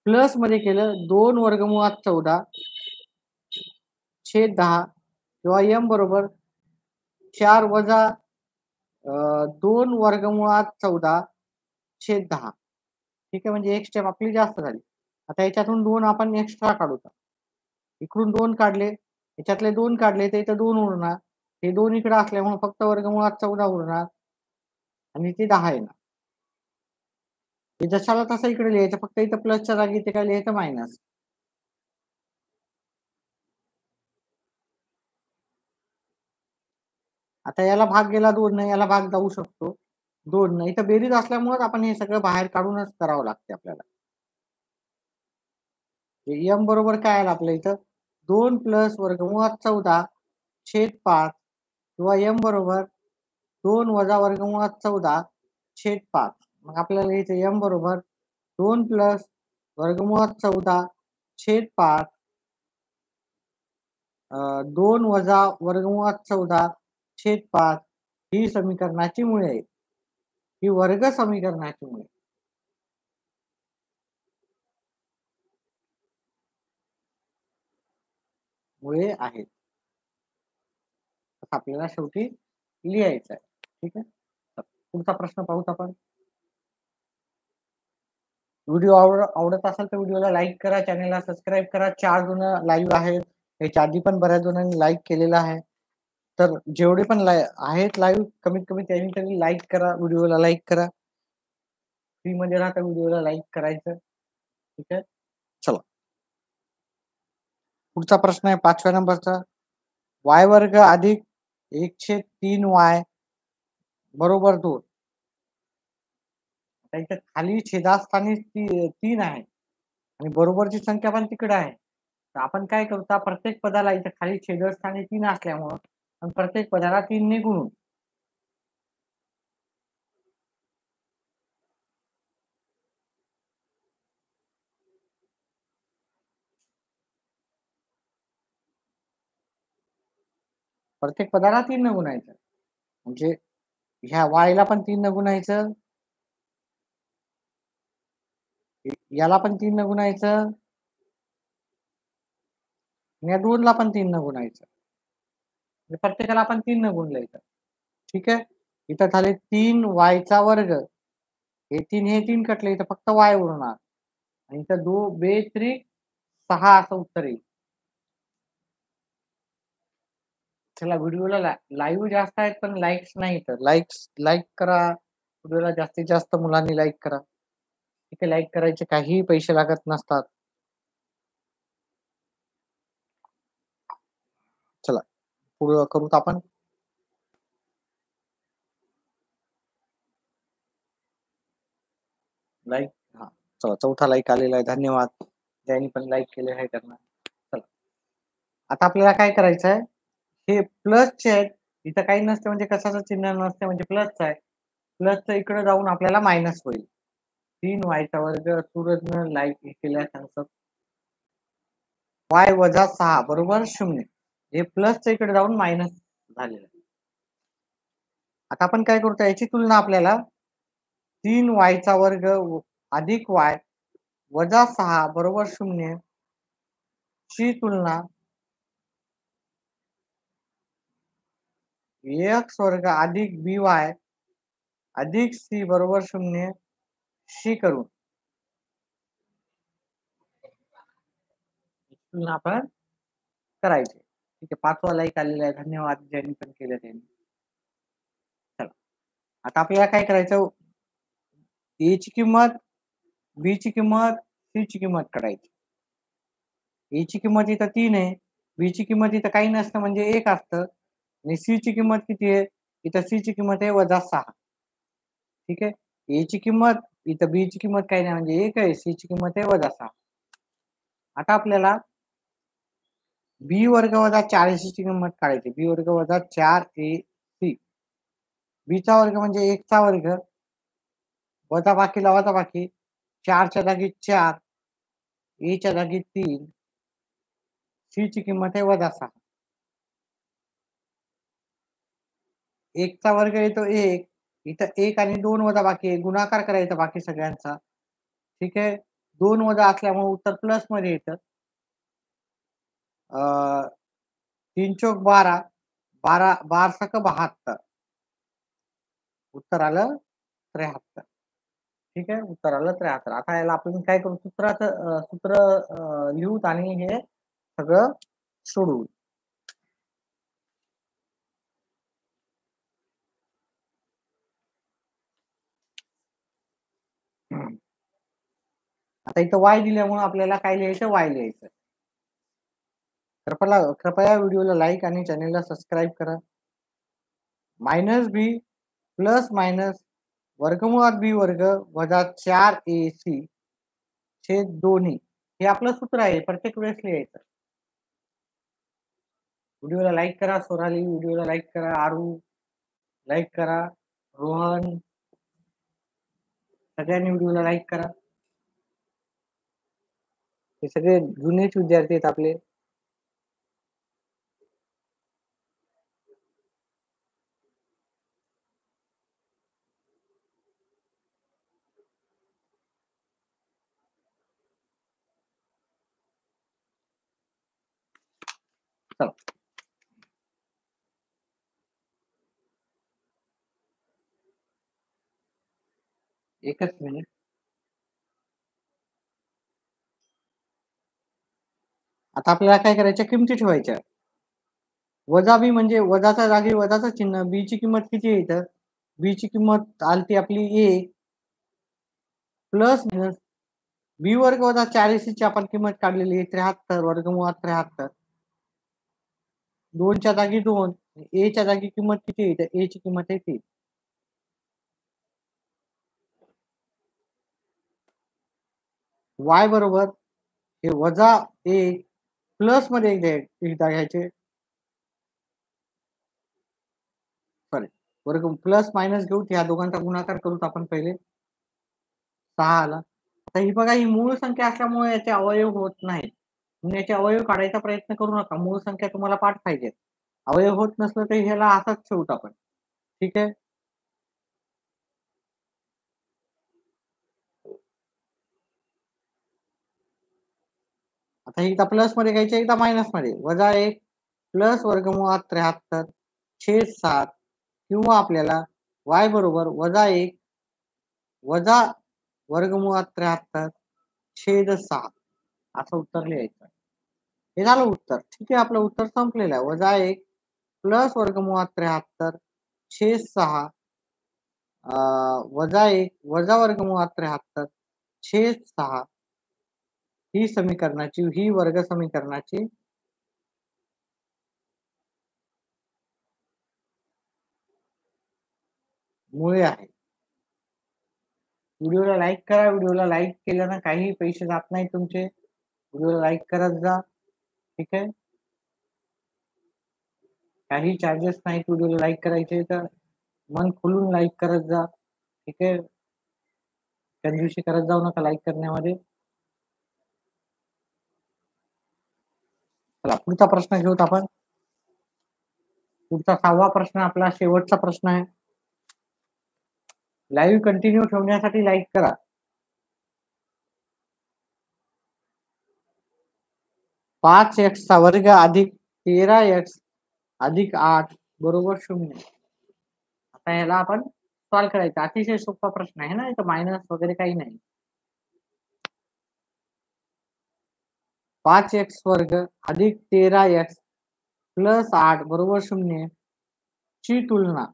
प्लस मध्ये केलं 2 वर्गमुळात 14 छेद 10 किंवा m बरोबर 4 वजा 2 वर्गमुळात 14 छेद 10. ठीक आहे. म्हणजे एक स्टेप आपली जास्त झाली. आता याच्यातून 2 आपण एक्स्ट्रा काढू. इकडून 2 काढले, याच्यातले 2 काढले तर इथं 2 उरणार. हे 2 इकडे असल्यामुळे फक्त वर्गमुळात 14 उरणार आणि ते 10 येणार. हे जशाला तसं इकडे लिहायचं. फक्त इथं प्लसच्या जागी इथे काय लिहायचं? मायनस. आता याला भाग गेला 2 ने, याला भाग जाऊ शकतो 2 ने. इथं बेरीज असल्यामुळे आपण हे सगळं बाहेर काढूनच करावं लागते आपल्याला. m बरोबर काय आलं आपल्या इथं? 2 प्लस वर्गमुळात 14 छेद 5 किंवा m बरोबर 2 वजा वर्गमुळात 14 छेद 5. मग आपल्याला इथे m बरोबर 2 प्लस वर्गमुळात 14 छेद 5 2 वजा वर्गमुळात 14 छेद 5 ही समीकरणाची मुळे आहेत. ही वर्ग समीकरणाची मुळे. मुळे आहेत. आपल्याला शेवटी लिहायचं आहे. ठीक आहे. पुढचा प्रश्न पाहूत आपण. व्हिडिओ आवडत असेल तर व्हिडिओला लाईक करा, चॅनलला सबस्क्राईब करा. 4 जण लाईव्ह आहेत. याच्या आधी पण बऱ्याच जणांनी लाईक केलेला आहे. तर जेवढे पण आहेत लाईव्ह कमीत कमी त्यांनी तरी लाईक करा, व्हिडिओला लाईक करा. फ्री मध्ये राहता व्हिडिओला लाईक करायचं. ठीक आहे. चला पुढचा प्रश्न आहे 5व्या नंबरचा. y वर्ग अधिक 1/3y बरोबर 2. आता इथे खाली छेदास्थानी 3 आहे आणि बरोबरची संख्या पण तिकडे आहे. तर आपण काय करतो? प्रत्येक पदाला इथे खाली छेदस्थानी 3 असल्यामुळं आणि प्रत्येक पदाला 3 ने गुणू. प्रत्येक पदाला 3 न गुणायचं. म्हणजे ह्या y ला पण 3 न गुणायचं. याला पण 3 न गुणायचं. या 2 ला पण 3 न गुणायचं. प्रत्येकाला आपण 3 न गुणलं इथं. ठीक आहे. इथं झाले 3y चा वर्ग. हे 3 कटले इथं फक्त y उरणार. आणि इथं 2 बेत्रिक 6 असं उत्तर येईल. चला व्हिडिओला लाईव्ह जास्त आहेत पण लाईक्स नाही तर लाईक करा. व्हिडिओला जास्तीत जास्त मुलांनी लाईक करा. ठीक आहे. लाईक करायचे काहीही पैसे लागत नसतात. चला पुढे करूत आपण. लाईक हा चला 4था लाईक आलेला आहे. धन्यवाद. ज्यांनी पण लाईक केले आहे त्यांना. चला आता आपल्याला काय करायचं आहे? हे प्लसचे आहेत इथं काही नसते म्हणजे कशाचं चिन्ह नसते म्हणजे प्लसचं आहे. प्लसचं इकडे जाऊन आपल्याला मायनस होईल. 3y चा वर्ग सूरजनं लाईक केल्या त्यांचं y वजा 6 बरोबर 0. हे प्लसच्या इकडे जाऊन मायनस झालेलं आहे. आता आपण काय करतो याची तुलना आपल्याला 3y चा वर्ग अधिक y वजा 6 बरोबर 0 ची तुलना x वर्ग अधिक by अधिक c बरोबर 0 शी करून तुलना आपण करायची. ठीक आहे. 5वा लाईक आलेला आहे. धन्यवाद ज्यांनी पण केलं त्यांनी. चला. आता आपल्याला काय करायचं a ची किंमत, b ची किंमत, c ची किंमत काढायची. a ची किंमत इथं 3 आहे. b ची किंमत इथं काही नसतं म्हणजे 1 असतं आणि c ची किंमत किती आहे? इथं c ची किंमत आहे वजा 6. ठीक आहे. a ची किंमत इथं b ची किंमत काही नाही म्हणजे 1 आहे. c ची किंमत आहे वजा 6. आता आपल्याला b वर्ग वजा 4ac ची किंमत काढायची. b वर्ग वजा 4ac. b चा वर्ग म्हणजे 1 चा वर्ग वजा बाकीला वजा बाकी 4 च्या जागी 4 a च्या जागी 3 c ची किंमत आहे वजा 6. 1 चा वर्ग येतो 1 इथं 1 आणि 2 वजा बाकी आहे. गुणाकार करायचा बाकी सगळ्यांचा. ठीक आहे. 2 वजा असल्यामुळे उत्तर प्लस मध्ये येतं. 3 चौक 12 12 12 सक 72 उत्तर आलं 73. ठीक आहे. उत्तर आलं 73. आता याला आपण काय करू सूत्र लिहूत आणि हे सगळं सोडवू. आता इथं y दिल्यामुळे आपल्याला काय लिहायचं y लिहायचं. कृपया व्हिडिओला लाईक आणि चॅनलला सबस्क्राईब करा. -b प्लस मायनस वर्गमुळात b वर्ग वजा 4ac छेद 2e हे आपलं सूत्र आहे. प्रत्येक वेळेस लिहायचं. व्हिडिओला लाईक करा. सोनाली व्हिडिओला लाईक करा. आरू लाईक करा. रोहन सगळ्यांनी व्हिडिओला लाईक करा. हे सगळे जुनेच विद्यार्थी आहेत आपले. चला. एकच मिनिट. आता आपल्याला काय करायच्या किमती ठेवायच्या. वजा बी म्हणजे वजाच्या जागी वजाचं चिन्ह. बी ची किंमत किती आहे इथं? बी ची किंमत आलती आपली 1 प्लस बी वर्ग वजा 4ac ची आपण किंमत काढलेली आहे 73 वर्गमुळात 73. 2 च्या जागी 2 a च्या जागी किंमत किती आहे? तर a ची किंमत आहे 3. y बरोबर हे वजा 1 प्लस मध्ये एकदा घ्यायचे. सॉरी वर्ग प्लस मायनस घेऊ. या दोघांचा गुणाकार करू आपण पहिले. 6 आला. आता ही बघा ही मूळ संख्या असल्यामुळे याचे अवयव होत नाहीत. तुम्ही याचे अवयव काढायचा प्रयत्न करू नका. मूळ संख्या तुम्हाला पाठ पाहिजे. अवयव होत नसलं तर ह्याला असाच ठेवू आपण. ठीक आहे. आता एकदा प्लस मध्ये घ्यायचे एकदा मायनस मध्ये. वजा 1 प्लस वर्गमुळात 73 छेद 7 किंवा आपल्याला y बरोबर वजा 1 वजा वर्गमुळात 73 छेद 6 असं उत्तर लिहायचं. हे झालं उत्तर. ठीक आहे. आपलं उत्तर संपलेलं आहे. वजा 1 प्लस वर्गमुळात 73 छेद 6 वजा 1 वजा वर्गमुळात 73 छेद 6 ही वर्ग समीकरणाची मुळे आहे. व्हिडिओला लाईक करा. व्हिडिओला लाईक केल्यानं काही पैसे जात नाही तुमचे. व्हिडिओला लाईक करत जा. ठीक आहे. काही चार्जेस नाहीत. व्हिडिओला लाईक करायचे तर मन खोलून लाईक करत जा. ठीक आहे, त्या दिवशी करत जाऊ नका लाईक करण्यामध्ये. चला पुढचा प्रश्न घेऊत आपण. पुढचा 6वा प्रश्न आपला शेवटचा प्रश्न आहे. लाईव्ह कंटिन्यू ठेवण्यासाठी लाईक करा. पाच एक्सचा वर्ग अधिक 13x अधिक 8 बरोबर 0. आता याला आपण सॉल्व करायचं. अतिशय सोपा प्रश्न आहे ना, इथं मायनस वगैरे काही नाही. 5x वर्ग अधिक 13x प्लस 8 बरोबर 0 ची तुलना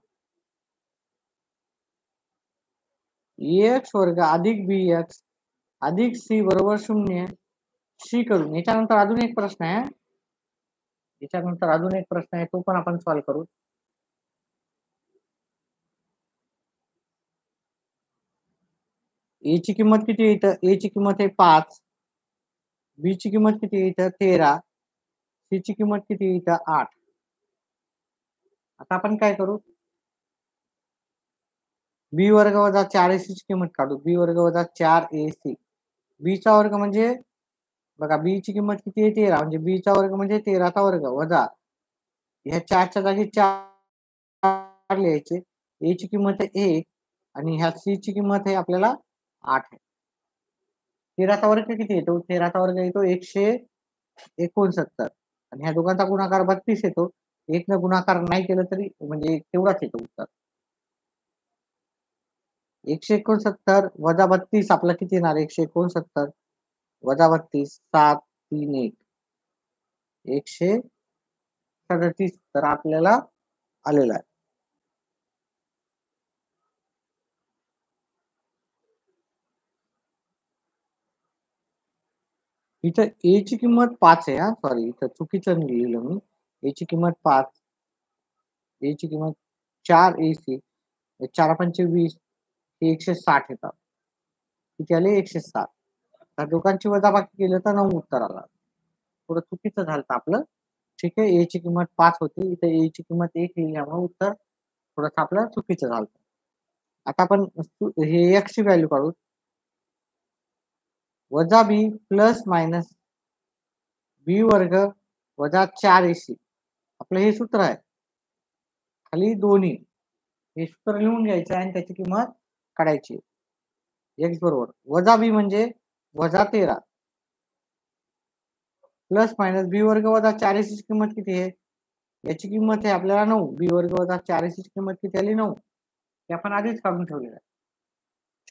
ax वर्ग अधिक bx अधिक c बरोबर 0 शी करून. याच्यानंतर अजून एक प्रश्न आहे. याच्यानंतर अजून एक प्रश्न आहे, तो पण आपण सॉल्व करू. ए ची किंमत किती आहे इथं? ए ची किंमत आहे 5, बी ची किंमत किती आहे इथं? 13, सी ची किंमत किती आहे इथं? 8. आता आपण काय करू? बी वर्ग वजा 4ac ची किंमत काढू. बी वर्ग वजा 4ac. बी चा वर्ग म्हणजे बघा, बी ची किंमत किती आहे? 13. म्हणजे बी चा वर्ग म्हणजे 13 चा वर्ग वजा ह्या 4च्या जागी 4 लिहायचे. ए ची किंमत आहे 1 आणि ह्या सी ची किंमत आहे आपल्याला 8 आहे. 13 चा वर्ग किती येतो? 13 चा वर्ग येतो 169 आणि ह्या दोघांचा गुणाकार 32 येतो. 1 न गुणाकार नाही केलं तरी म्हणजे तेवढाच येतो उत्तर. 169 वजा 32 आपला किती येणार? 169 वजा 32 7 3 1 137 तर आपल्याला आलेला आहे. इथं ए ची किंमत 5 आहे. सॉरी, इथं चुकीचं लिहिलं मी. ए ची किंमत 5, ए ची किंमत 4ac 4 पंचे 20 हे 160 येतात. किती आले? 160. तर दोघांची वजाबाकी केलं तर 9 उत्तर आला. थोडं चुकीचं झालं आपलं. ठीक आहे, ए ची किंमत 5 होती, इथे ए ची किंमत 1 लिहिल्यामुळे उत्तर थोडंसं आपलं चुकीचं झालं. आता आपण हे x ची व्हॅल्यू काढू. वजा बी प्लस मायनस बी वर्ग वजा 4ac आपलं हे सूत्र आहे. खाली दोन्ही हे सूत्र लिहून घ्यायचं आणि त्याची किंमत काढायची. x बरोबर वजा बी म्हणजे वजा 13 प्लस मायनस बी वर्ग वजा 4ac ची किंमत किती आहे? याची किंमत आहे आपल्याला 9. बी वर्ग वजा 4ac ची किंमत किती आली? 9. ते आपण आधीच काढून ठेवलेलं आहे.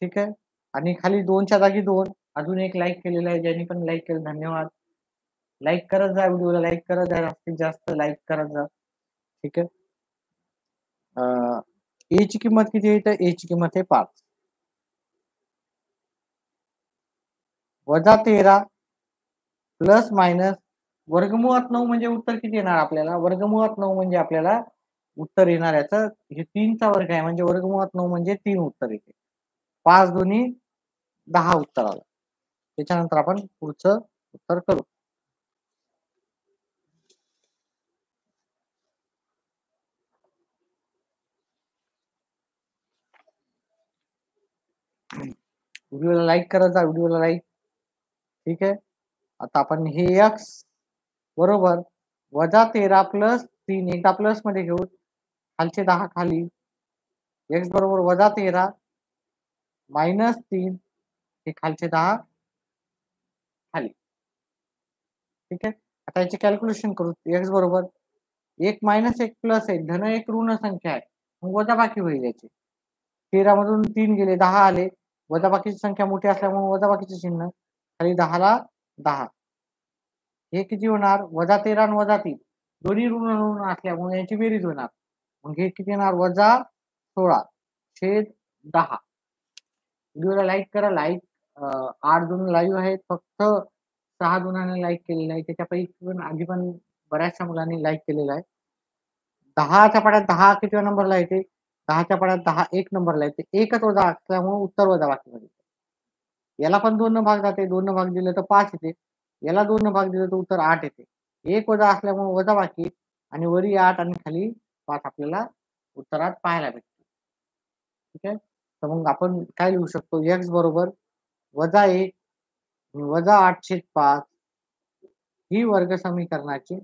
ठीक आहे, आणि खाली 2च्या जागी 2. अजून एक लाईक केलेलं आहे, ज्यांनी पण लाईक केलं धन्यवाद. लाईक करत जा, व्हिडिओला लाईक करत जा, जास्तीत जास्त लाईक करत जा. ठीक आहे. ए ची किंमत किती आहे? तर ए ची किंमत आहे 5 वजा 13 प्लस मायनस वर्गमुळात 9 म्हणजे उत्तर किती येणार आपल्याला? वर्गमुळात 9 म्हणजे आपल्याला उत्तर येणार याचं हे 3 चा वर्ग आहे म्हणजे वर्गमुळात 9 म्हणजे 3 उत्तर येते. 5 दोन्ही 10 उत्तर आलं. त्याच्यानंतर आपण पुढचं उत्तर करू. व्हिडिओला लाईक करत जा, व्हिडिओला लाईक. ठीक आहे, आता आपण हे x बरोबर वजा 13 प्लस 3 एकदा प्लस मध्ये घेऊ, खालचे 10 खाली. x बरोबर वजा 13 मायनस 3 हे खालचे 10 खाली. ठीक आहे, आता याचे कॅल्क्युलेशन करू. x बरोबर 1 मायनस 1 प्लस 1 धन 1 ऋण संख्या आहे, मग वजा बाकी होईल याची. 13 मधून 3 गेले 10 आले, वजाबाकीची संख्या मोठी असल्यामुळे वजाबाकीचे चिन्ह खाली 10 ला 10. हे किती होणार? वजा 13 आणि वजा 3 दोन्ही ऋण ऋण असल्यामुळे याची बेरीज होणार. मग हे किती येणार? वजा 16 छेद 10. व्हिडिओला लाईक करा. लाईक 8 जण लाईव्ह आहेत, फक्त 6 जणांनी लाईक केलेलं आहे. त्याच्यापैकी पण आधी पण बऱ्याचशा मुलांनी लाईक केलेलं आहे. 10च्या पाड्यात 10 किती नंबरला येते? 10च्या पाड्यात 10 1 नंबरला येते. एकच वजा असल्यामुळे उत्तर वजा बाकी मध्ये. याला पण 2 भाग जाते, 2 भाग दिले तर 5 येते. याला 2 भाग दिले तर उत्तर 8 येते. 1 वजा असल्यामुळे वजा बाकी आणि वरी 8 आणि खाली 5 आपल्याला उत्तरात पाहायला भेटते. ठीक आहे. तर मग आपण काय लिहू शकतो, x बरोबर -1 -8/5 ही वर्ग समीकरणाची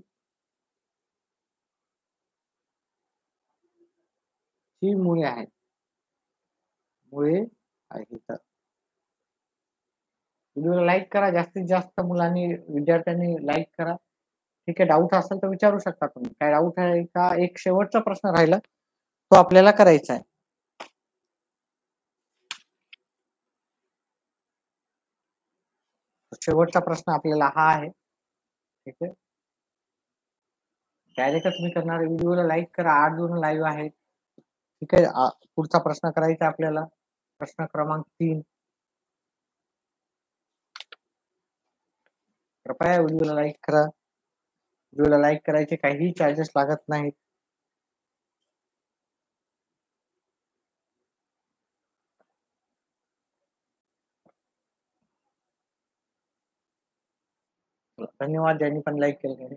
ही मुळे आहेत. मुळे आहेत. व्हिडिओला लाईक करा. जास्तीत जास्त मुलांनी, विद्यार्थ्यांनी लाईक करा. ठीक आहे. डाऊट असेल तर विचारू शकता तुम्ही. काय डाऊट आहे का? एक शेवटचा प्रश्न राहिला, तो आपल्याला करायचा आहे. शेवटचा प्रश्न आपल्याला हा आहे. ठीक आहे. डायरेक्टच मी करणार आहे. व्हिडिओला लाईक करा. 8 जण लाईव्ह आहेत. ठीक आहे. पुढचा प्रश्न करायचा आपल्याला. प्रश्न क्रमांक 3. कृपया व्हिडिओला लाईक करा. व्हिडिओला लाईक करायचे काहीही चार्जेस लागत नाहीत. धन्यवाद ज्यांनी पण लाईक केलं त्यांनी.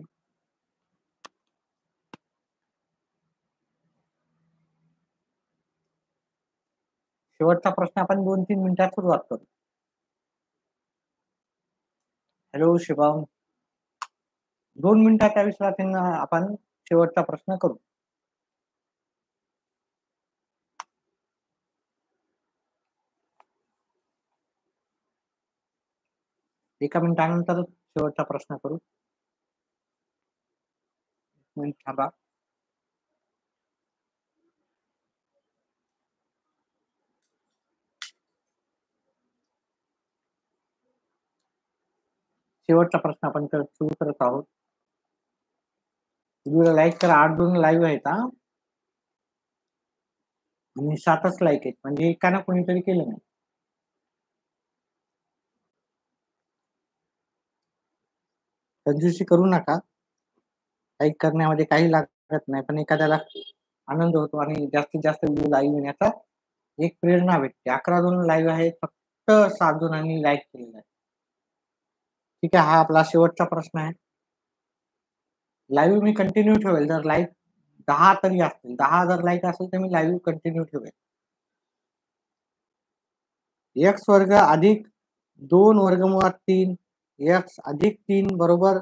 शेवटचा प्रश्न आपण 2-3 मिनिटात सुरुवात करू. हॅलो शिवम. 2 मिनिटाच्या विश्रांतीनं आपण शेवटचा प्रश्न करू. एका मिनिटानंतर शेवटचा प्रश्न करू. मिनिट थांबा. शेवटचा प्रश्न आपण सुरू करत आहोत. व्हिडिओला लाईक करा. 8 जण लाईव्ह आहेत हा. आणि 7च लाईक आहेत, म्हणजे एकानं कोणीतरी केलं नाही. कंजूसी करू नका. लाईक करण्यामध्ये काही लागत नाही, पण एखाद्याला आनंद होतो आणि जास्तीत जास्त व्हिडिओ लाईव्ह येण्याचा एक प्रेरणा भेटते. 11 जण लाईव्ह आहेत, फक्त 7 जणांनी लाईक केलेलं आहे. ठीक आहे. हा आपला शेवटचा प्रश्न आहे. लाईव्ह मी कंटिन्यू ठेवेल. जर लाईक 10 तरी असतील, 10 जर लाईक असेल तर मी लाईव्ह कंटिन्यू ठेवेल. x वर्ग अधिक 2 वर्गमुळात 3 x अधिक 3 बरोबर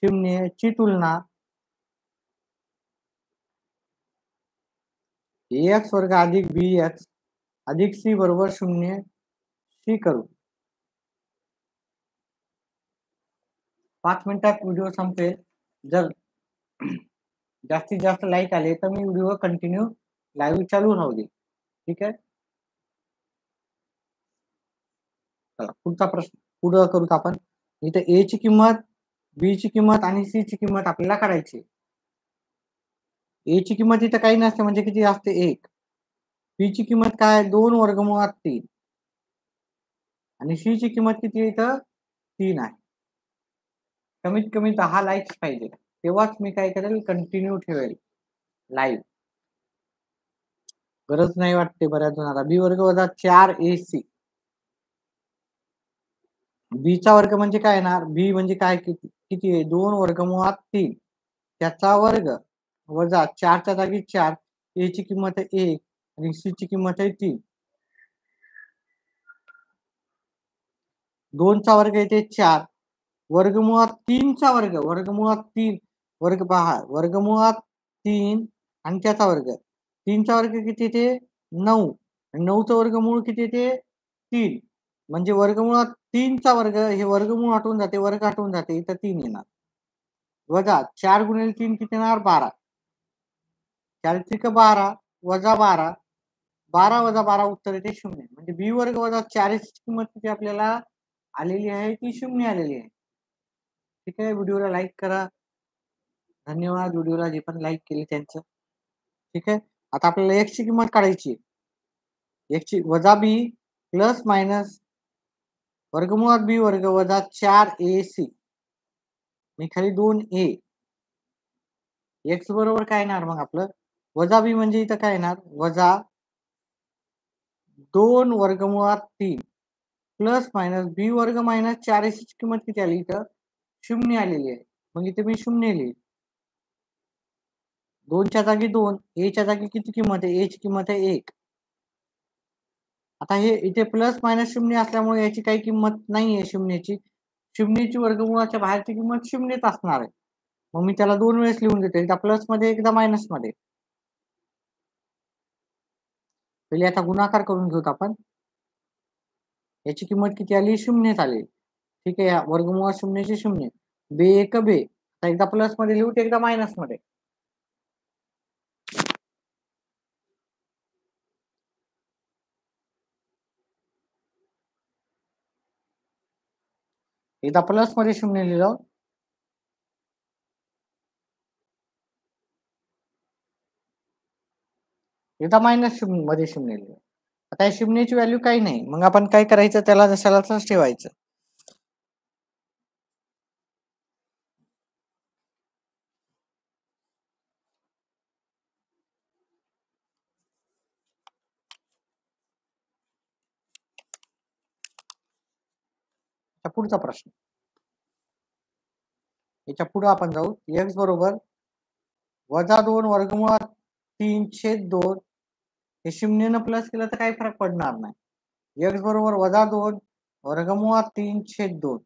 0 ची तुलना x वर्ग अधिक bx अधिक c बरोबर 0 शी करू. 5 मिनिटात व्हिडिओ संपेल. जर जास्तीत जास्त लाईक आले तर मी व्हिडिओ कंटिन्यू लाईव्ह चालू राहू दे. ठीक आहे. चला पुढचा प्रश्न पुढं करूत आपण. इथे a ची किंमत, b ची किंमत आणि c ची किंमत आपल्याला काढायची. a ची किंमत इथं काही नसते, म्हणजे किती असते 1. b ची किंमत काय 2 वर्गमुळात 3 आणि c ची किंमत किती इथं 3 आहे. कमीत कमी 10 लाईक्स पाहिजे, तेव्हाच मी काय करेल, कंटिन्यू ठेवेल लाईव्ह. गरज नाही वाटते बऱ्याच जणांना. b वर्ग वजा 4ac. b चा वर्ग म्हणजे काय येणार, b म्हणजे काय, किती आहे 2 वर्गमुळात 3 त्याचा वर्ग वजा 4 च्या जागी 4. a ची किंमत आहे 1 आणि c ची किंमत आहे 3. 2 चा वर्ग येते 4 वर्गमुळात 3 चा वर्ग, वर्गमुळात 3 वर्ग पहा, वर्गमुळात 3 आणि त्याचा वर्ग. 3 चा वर्ग किती येते 9 आणि 9 चा वर्गमूळ किती येते 3. म्हणजे वर्गमुळात 3 चा वर्ग, हे वर्गमूळ हटवून जाते, वर्ग हटवून जाते, इथं 3 येणार. वजा 4 गुणिले 3 किती येणार 12. 4 त्रिक 12 वजा 12. 12 वजा 12 उत्तर येते 0. म्हणजे b वर्ग वजा 4 ची किंमत किती आपल्याला आलेली आहे, ती 0 आलेली आहे. ठीक आहे. व्हिडिओला लाईक करा. धन्यवाद व्हिडिओला जे पण लाईक केले त्यांचं. ठीक आहे. आता आपल्याला x ची किंमत काढायची आहे. x ची वजा b प्लस मायनस वर्गमुळात b वर्ग वजा 4ac मी खाली 2a. x बरोबर काय येणार मग आपलं, वजा b म्हणजे इथं काय येणार वजा 2 वर्गमुळात 3 प्लस मायनस b वर्ग मायनस 4ac ची किंमत किती आली इथं 0 आलेली आहे. मग इथे मी 0 लिहिली. 2च्या जागी 2, च्या जागी किती किंमत आहे? ची किंमत आहे 1. आता हे इथे प्लस मायनस 0 असल्यामुळे याची काही किंमत नाहीये शून्याची. शून्याची वर्गमूळाच्या बाहेरची किंमत 0च असणार आहे. मग मी त्याला 2 वेळेस लिहून देतो. एकदा प्लसमध्ये, एकदा मायनसमध्ये. पहिले आता गुणाकार करून घेऊत आपण. याची किंमत किती आली? 0च आली. ठीक आहे. वर्गमूळ 0चे 0. बे एक बे. आता एकदा प्लसमध्ये लिहू, एकदा मायनसमध्ये. एकदा प्लसमध्ये 0 लिहिलं. एकदा मायनस 0 मध्ये 0 लिहिलं. आता या शून्याची व्हॅल्यू काही नाही. मग आपण काय करायचं? त्याला जशाला तसंच ठेवायचं. पुढचा प्रश्न. याच्या पुढे आपण जाऊ. x बरोबर -2 वर्गमुळात 3/2. हे 0 प्लस केलं तर काही फरक पडणार नाही. x बरोबर -2 वर्गमुळात 3/2.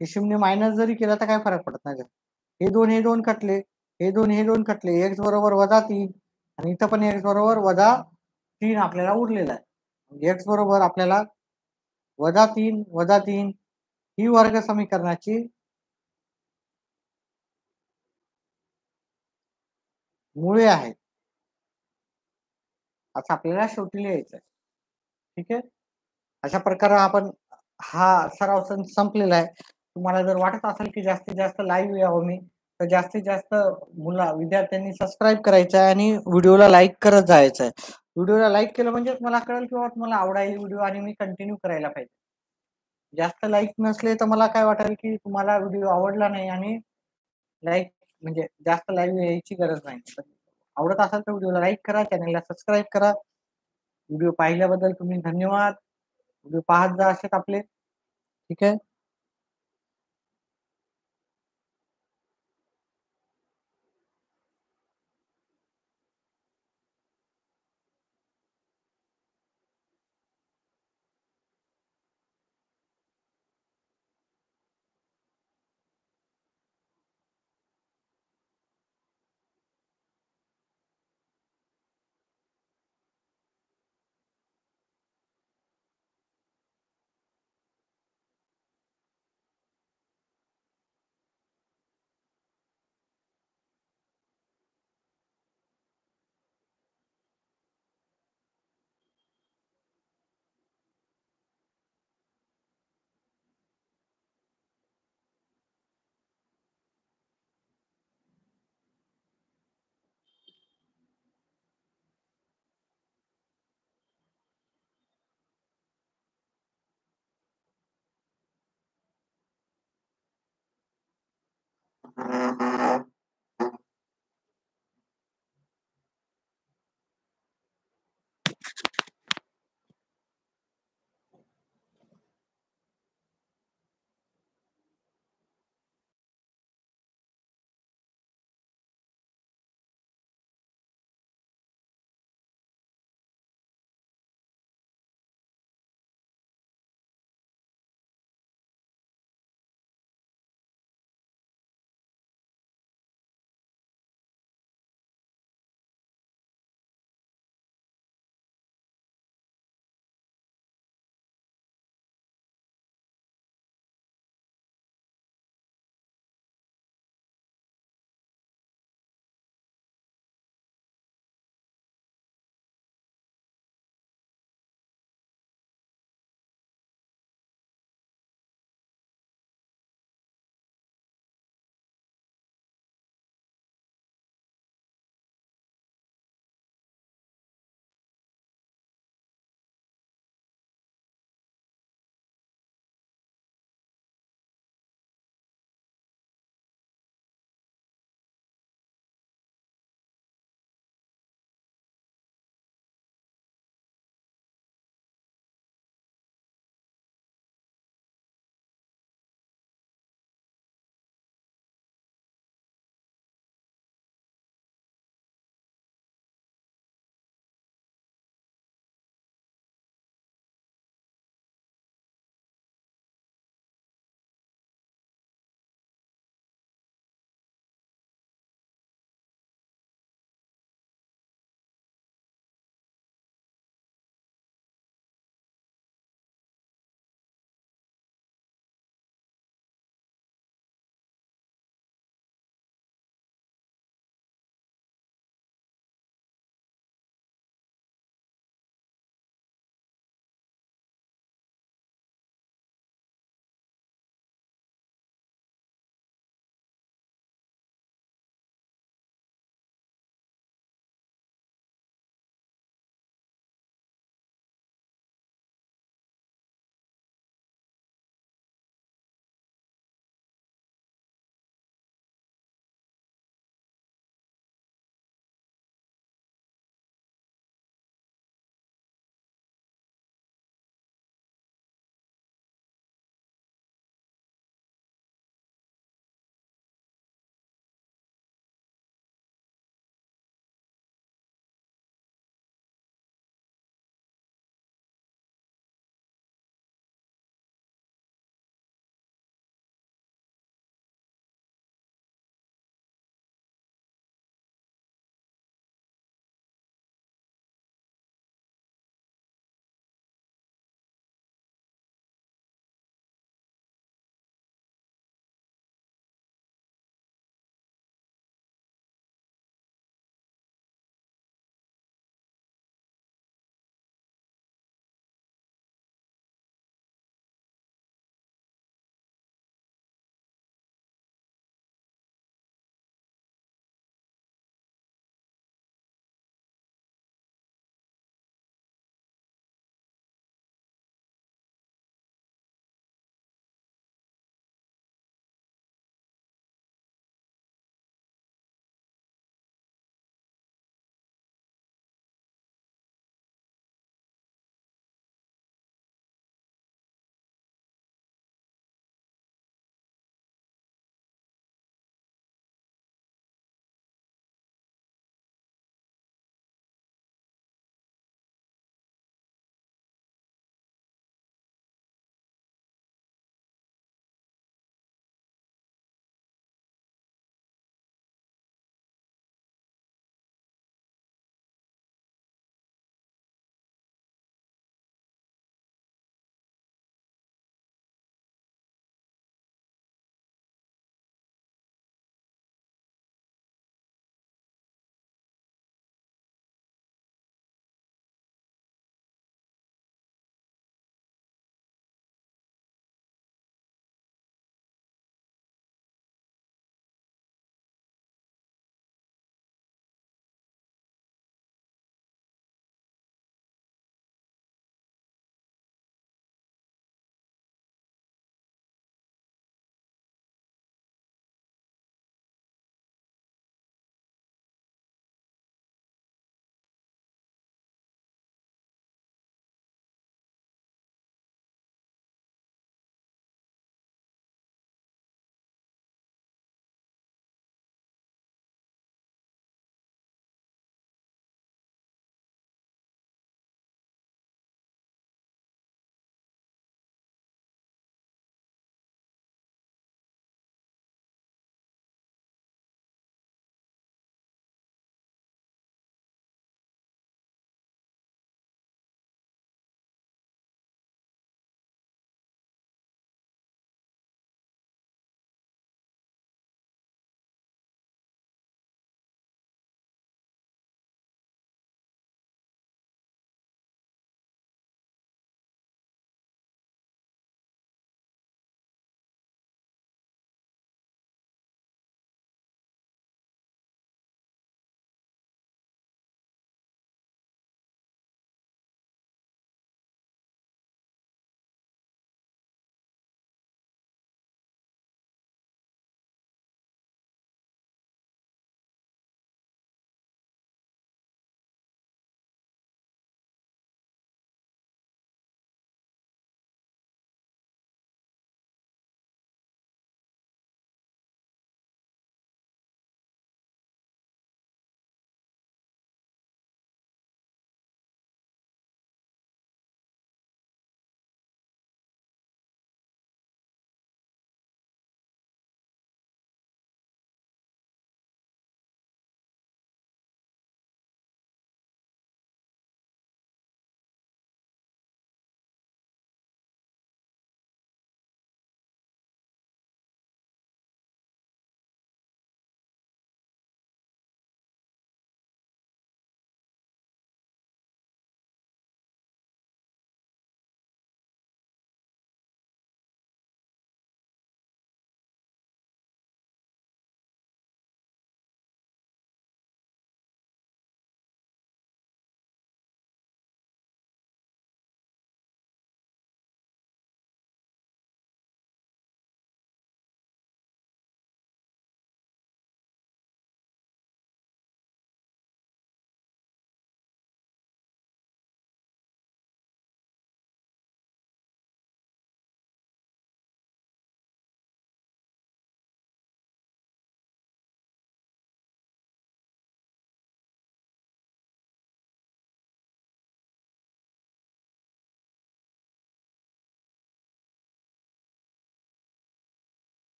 हे 0 मायनस जरी केलं तर काही फरक पडत नाही. हे दोन कटले, हे दोन कटले. x बरोबर -3 आणि इथं पण x बरोबर -3 आपल्याला उरलेला आहे. x बरोबर आपल्याला -3 ही वर्ग समीकरणाची मुळे आहेत. असं आपल्याला शेवटी लिहायचं आहे. ठीक आहे. अशा प्रकारे आपण हा सराव संपलेला आहे. तुम्हाला जर वाटत असेल की जास्तीत जास्त लाईव्ह यावं मी, तर जास्तीत जास्त विद्यार्थ्यांनी सबस्क्राईब करायचं आहे आणि व्हिडिओला लाईक करत जायचं आहे. व्हिडिओला लाईक केलं म्हणजे मला कळेल किंवा तुम्हाला आवडायला व्हिडिओ आणि मी कंटिन्यू करायला पाहिजे. जास्त लाईक नसले तर मला काय वाटेल की तुम्हाला व्हिडिओ आवडला नाही आणि लाईक म्हणजे जास्त लाईव्ह यायची गरज नाही. आवडत असेल तर व्हिडिओला लाईक करा, चॅनलला सबस्क्राईब करा. व्हिडिओ पाहिल्याबद्दल तुम्ही धन्यवाद. व्हिडिओ पाहत जा असेच आपले. ठीक आहे.